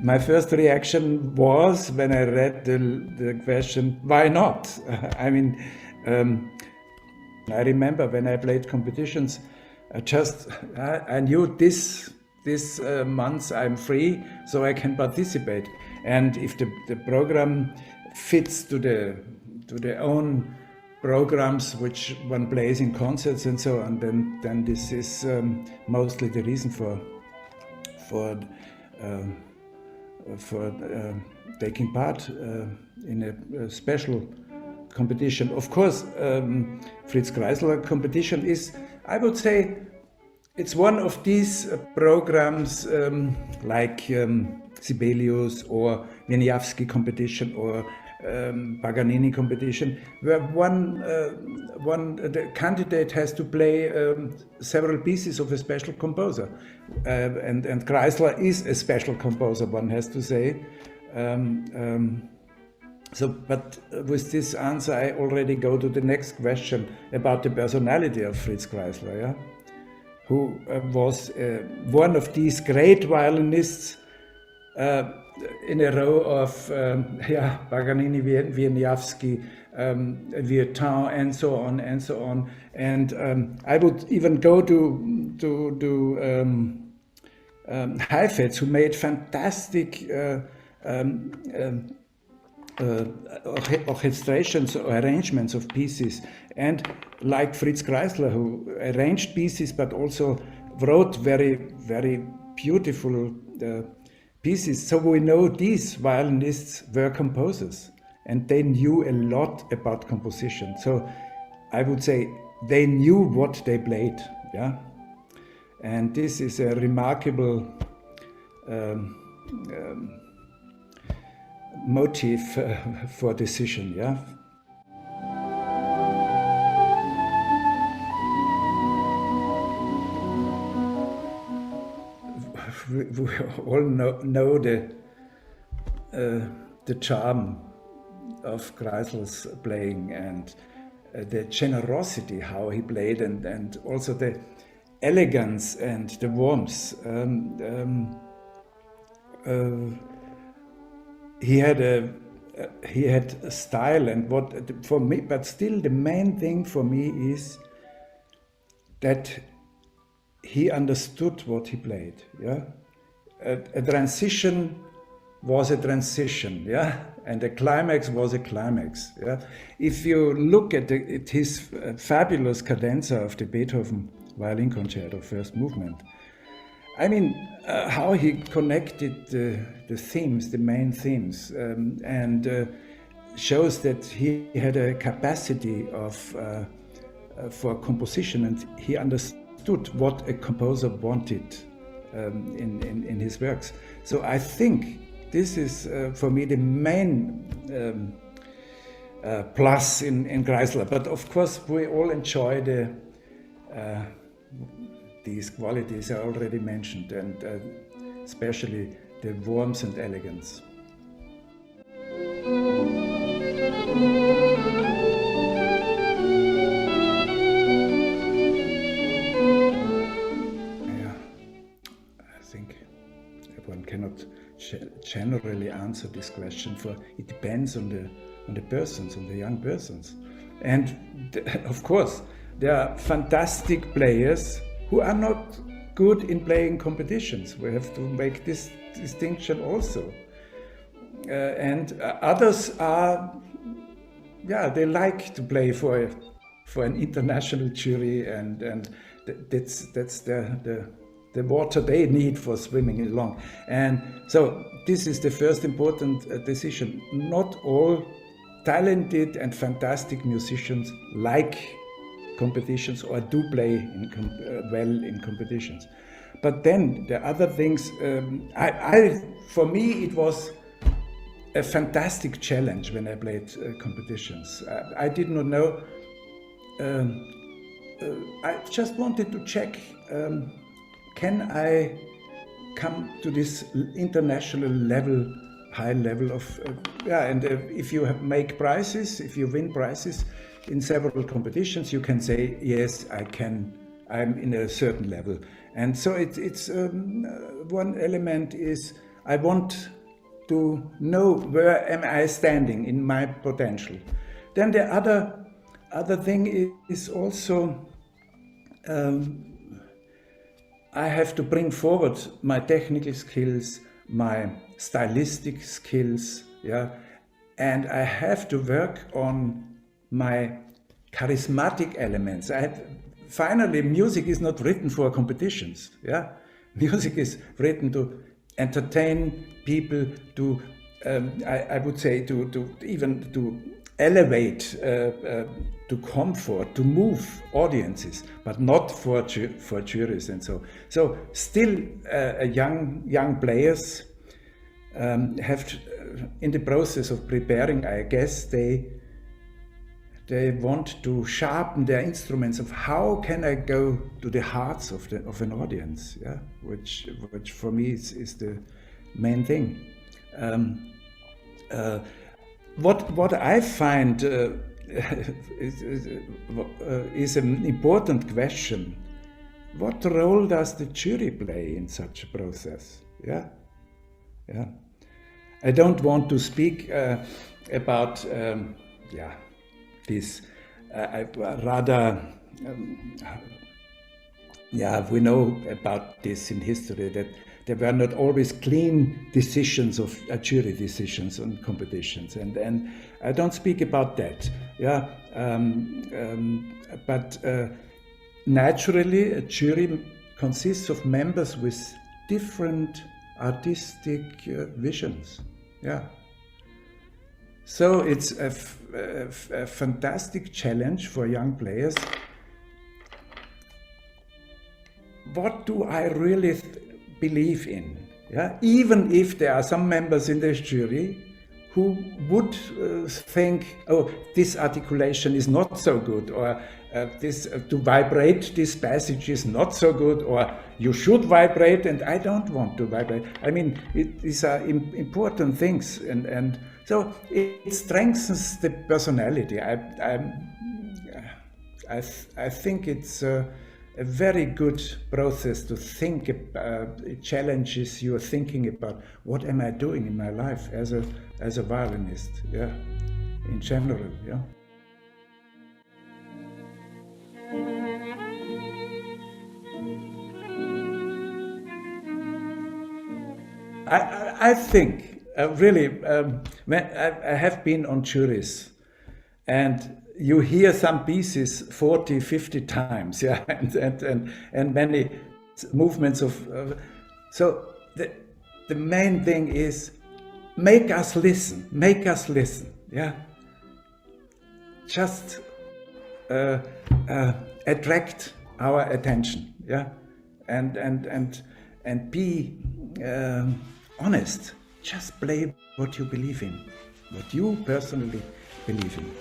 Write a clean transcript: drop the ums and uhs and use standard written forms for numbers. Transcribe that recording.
My first reaction was, when I read the question, why not? I mean, I remember when I played competitions, I knew this month I'm free, so I can participate. And if the program fits to the own programs which one plays in concerts and so on, then this is mostly the reason for taking part in a special competition. Of course, Fritz Kreisler competition is, I would say, it's one of these programs like Sibelius or Wieniawski competition or Paganini competition, where the candidate has to play several pieces of a special composer, and Kreisler is a special composer, one has to say. But with this answer, I already go to the next question about the personality of Fritz Kreisler, yeah? Who was one of these great violinists in a row of Paganini, Wieniawski, Violin, and so on and so on. And I would even go to Heifetz, who made fantastic orchestrations or arrangements of pieces, and like Fritz Kreisler, who arranged pieces but also wrote very, very beautiful pieces. So we know these violinists were composers and they knew a lot about composition. So I would say they knew what they played, yeah. And this is a remarkable motive for decision, yeah. We all know the charm of Kreisler's playing and the generosity how he played, and also the elegance and the warmth. He had a style, and what for me, but still the main thing for me is that he understood what he played. Yeah, a transition was a transition. Yeah, and a climax was a climax. Yeah, if you look at his fabulous cadenza of the Beethoven violin concerto, first movement, I mean, how he connected the themes, the main themes, and shows that he had a capacity for composition, and he understood what a composer wanted in his works. So I think this is, for me, the main plus in Kreisler. But of course, we all enjoy these qualities I already mentioned, and especially the warmth and elegance. Yeah, I think one cannot generally answer this question, for it depends on the persons, on the young persons. And of course, there are fantastic players who are not good in playing competitions. We have to make this distinction also. And others are, they like to play for an international jury, and that's the water they need for swimming along. And so this is the first important decision. Not all talented and fantastic musicians like competitions or do play well in competitions. But then the other things, for me it was a fantastic challenge when I played competitions. I did not know, I just wanted to check, can I come to this international level, high level of, and if you make prizes, if you win prizes in several competitions, you can say, yes, I can, I'm in a certain level. And so it's one element is I want to know where am I standing in my potential. Then the other thing is also I have to bring forward my technical skills, my stylistic skills, yeah, and I have to work on my charismatic elements. Finally, music is not written for competitions, yeah. Music is written to entertain people, to I would say to even to elevate, to comfort, to move audiences, but not for juries and so. So still, young players have to, in the process of preparing, I guess they want to sharpen their instruments of how can I go to the hearts of an audience, yeah, which for me is the main thing. What I find is an important question. What role does the jury play in such a process? Yeah. I don't want to speak about this. We know about this in history, that there were not always clean decisions of jury decisions on competitions, and I don't speak about that. But naturally, a jury consists of members with different artistic visions. Yeah. So it's a fantastic challenge for young players. What do I really believe in? Yeah? Even if there are some members in the jury who would think, oh, this articulation is not so good, or this to vibrate this passage is not so good, or you should vibrate and I don't want to vibrate. I mean, these are important things, and so it strengthens the personality. I think it's a very good process to think. It challenges your thinking about what am I doing in my life as a violinist. Yeah, in general. Yeah. I think really when I have been on juries, and you hear some pieces 40, 50 times, yeah, and many movements of. So the main thing is make us listen, yeah. Just attract our attention, yeah, and be honest. Just play what you believe in, what you personally believe in.